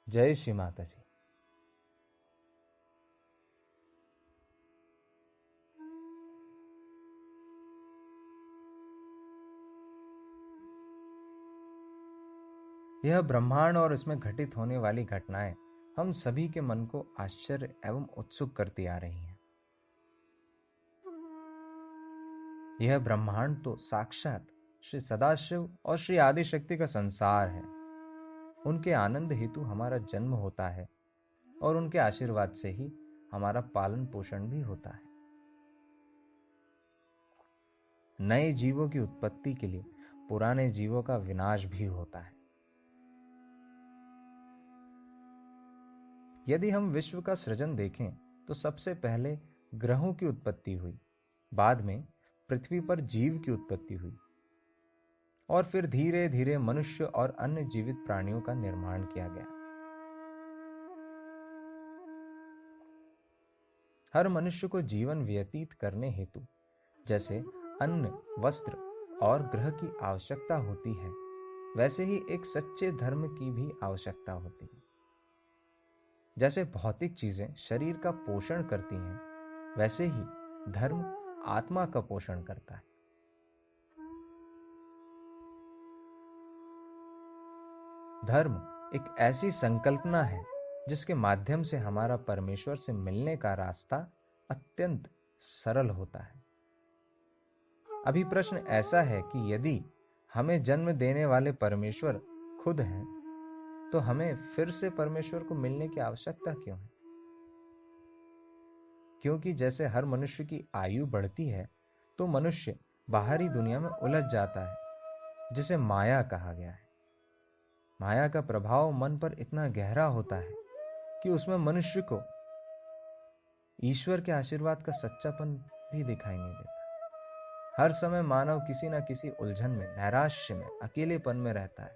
जय श्री माता जी। यह ब्रह्मांड और इसमें घटित होने वाली घटनाएं हम सभी के मन को आश्चर्य एवं उत्सुक करती आ रही हैं। यह ब्रह्मांड तो साक्षात श्री सदाशिव और श्री आदिशक्ति का संसार है। उनके आनंद हेतु हमारा जन्म होता है और उनके आशीर्वाद से ही हमारा पालन पोषण भी होता है। नए जीवों की उत्पत्ति के लिए पुराने जीवों का विनाश भी होता है। यदि हम विश्व का सृजन देखें तो सबसे पहले ग्रहों की उत्पत्ति हुई, बाद में पृथ्वी पर जीव की उत्पत्ति हुई और फिर धीरे धीरे मनुष्य और अन्य जीवित प्राणियों का निर्माण किया गया। हर मनुष्य को जीवन व्यतीत करने हेतु जैसे अन्न, वस्त्र और गृह की आवश्यकता होती है, वैसे ही एक सच्चे धर्म की भी आवश्यकता होती है। जैसे भौतिक चीजें शरीर का पोषण करती हैं, वैसे ही धर्म आत्मा का पोषण करता है। धर्म एक ऐसी संकल्पना है जिसके माध्यम से हमारा परमेश्वर से मिलने का रास्ता अत्यंत सरल होता है। अभी प्रश्न ऐसा है कि यदि हमें जन्म देने वाले परमेश्वर खुद हैं, तो हमें फिर से परमेश्वर को मिलने की आवश्यकता क्यों है? क्योंकि जैसे हर मनुष्य की आयु बढ़ती है तो मनुष्य बाहरी दुनिया में उलझ जाता है, जिसे माया कहा गया है। माया का प्रभाव मन पर इतना गहरा होता है कि उसमें मनुष्य को ईश्वर के आशीर्वाद का सच्चापन भी दिखाई नहीं देता। हर समय मानव किसी न किसी उलझन में, नैराश्य में, अकेलेपन में रहता है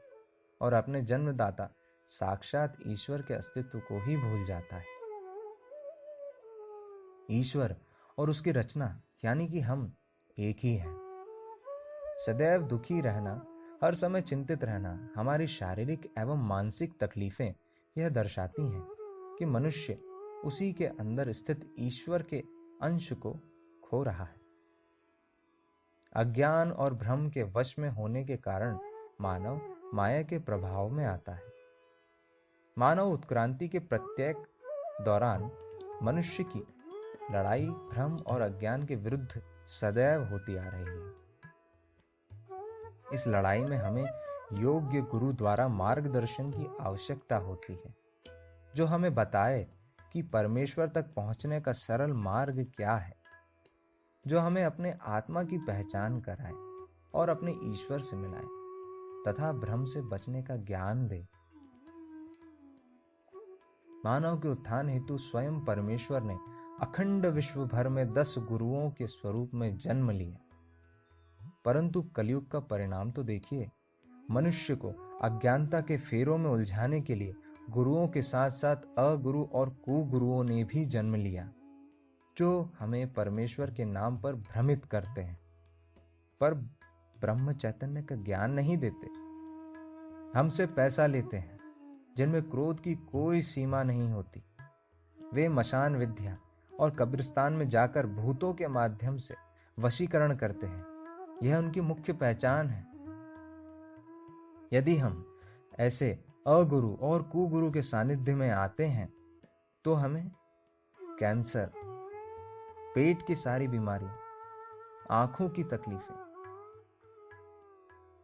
और अपने जन्मदाता साक्षात ईश्वर के अस्तित्व को ही भूल जाता है। ईश्वर और उसकी रचना यानी कि हम एक ही हैं। सदैव दुखी रहना, हर समय चिंतित रहना, हमारी शारीरिक एवं मानसिक तकलीफें यह दर्शाती हैं कि मनुष्य उसी के अंदर स्थित ईश्वर के अंश को खो रहा है। अज्ञान और भ्रम के वश में होने के कारण मानव माया के प्रभाव में आता है। मानव उत्क्रांति के प्रत्येक दौरान मनुष्य की लड़ाई भ्रम और अज्ञान के विरुद्ध सदैव होती आ रही है। इस लड़ाई में हमें योग्य गुरु द्वारा मार्गदर्शन की आवश्यकता होती है, जो हमें बताए कि परमेश्वर तक पहुंचने का सरल मार्ग क्या है, जो हमें अपने आत्मा की पहचान कराए और अपने ईश्वर से मिलाए तथा भ्रम से बचने का ज्ञान दे। मानव के उत्थान हेतु स्वयं परमेश्वर ने अखंड विश्व भर में 10 गुरुओं के स्वरूप में जन्म लिया। परंतु कलयुग का परिणाम तो देखिए। मनुष्य को अज्ञानता के फेरों में उलझाने के लिए गुरुओं के साथ साथ अगुरु और कुगुरुओं ने भी जन्म लिया, जो हमें परमेश्वर के नाम पर भ्रमित करते हैं, पर ब्रह्म चैतन्य का ज्ञान नहीं देते। हमसे पैसा लेते हैं, जिनमें क्रोध की कोई सीमा नहीं होती। वे मशान विद्या और कब्रिस्तान में जाकर भूतों के माध्यम से वशीकरण करते हैं। यह उनकी मुख्य पहचान है। यदि हम ऐसे अगुरु और कुगुरु के सानिध्य में आते हैं तो हमें कैंसर, पेट की सारी बीमारियां, आंखों की तकलीफें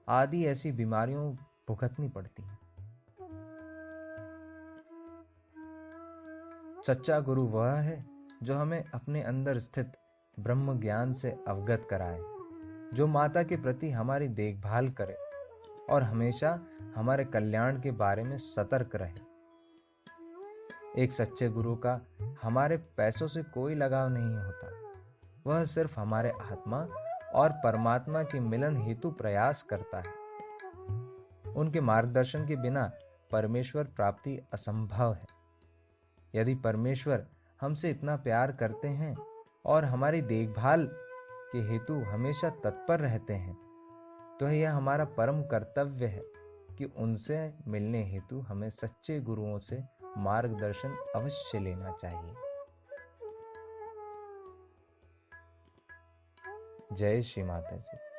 आदि ऐसी बीमारियों भुगतनी पड़ती हैं। सच्चा गुरु वह है जो हमें अपने अंदर स्थित ब्रह्म ज्ञान से अवगत कराए, जो माता के प्रति हमारी देखभाल करे और हमेशा हमारे कल्याण के बारे में सतर्क रहे। एक सच्चे गुरु का हमारे पैसों से कोई लगाव नहीं होता। वह सिर्फ हमारे आत्मा और परमात्मा के मिलन हेतु प्रयास करता है। उनके मार्गदर्शन के बिना परमेश्वर प्राप्ति असंभव है। यदि परमेश्वर हमसे इतना प्यार करते हैं और हमारी देखभाल के हेतु हमेशा तत्पर रहते हैं, तो यह हमारा परम कर्तव्य है कि उनसे मिलने हेतु हमें सच्चे गुरुओं से मार्गदर्शन अवश्य लेना चाहिए। जय श्री माता जी।